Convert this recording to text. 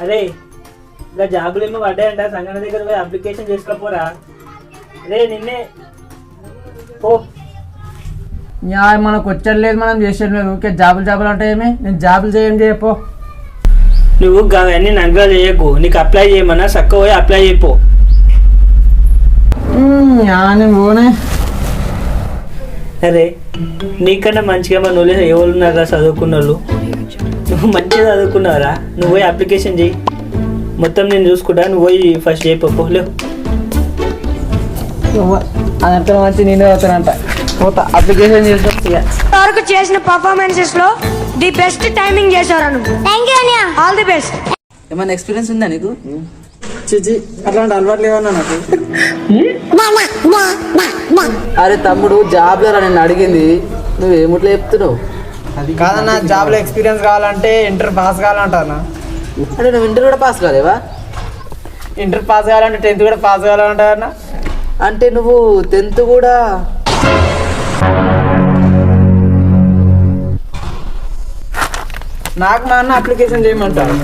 అరే ఇంకా జాబులు ఏమో పడ్డాయంట, సంగన దగ్గర పోయి అప్లికేషన్ చేసుకోపోరా. రే నిన్నే ఓ మనకు వచ్చలేదు, మనం చేసేది లేదు. ఊరికే జాబులు అంటే ఏమి? నేను జాబులు చేయపో. నువ్వు అవన్నీ నగ్గా చేయకు, నీకు అప్లై చేయమన్నా చక్క పోయి అప్లై చేయపో. నేను పోనే. అరే నీకన్నా మంచిగా మన వాళ్ళు ఎవరు ఉన్నారా చదువుకున్న వాళ్ళు? నువ్వు మంచిగా చదువుకున్నావురా, నువ్వు పోయి అప్లికేషన్ చేయి. మొత్తం నేను చూసుకుంటా, నువ్వు పోయి ఫస్ట్ చేయపో. లేవు అదంతా మంచి నేనే అవుతానంట. పోతా అప్లికేషన్ వరకు చేసిన పర్ఫార్మెన్సెస్ లో ది బెస్ట్ టైమింగ్ చేశారు నువ్వు. థాంక్యూ అన్నయ్య, ఆల్ ది బెస్ట్. ఏమైనా ఎక్స్పీరియన్స్ ఉందా నీకు? చిచి అట్లాంటి అలవాట్లు ఏమన్నా నాకు? అరే తమ్ముడు, జాబ్ లో నన్ను అడిగింది, నువ్వేముట్లా చెప్తున్నావు? కాదన్నా, జాబ్ లో ఎక్స్పీరియన్స్ కావాలంటే ఇంటర్ పాస్ కావాలంటానా? అంటే నువ్వు ఇంటర్ కూడా పాస్ కాలేవా? ఇంటర్ పాస్ కావాలంటే 10th కూడా పాస్ కావాలంటారన్నా? అంటే నువ్వు 10th కూడా? నాకు మా అన్న అప్లికేషన్ చేయమంటారు.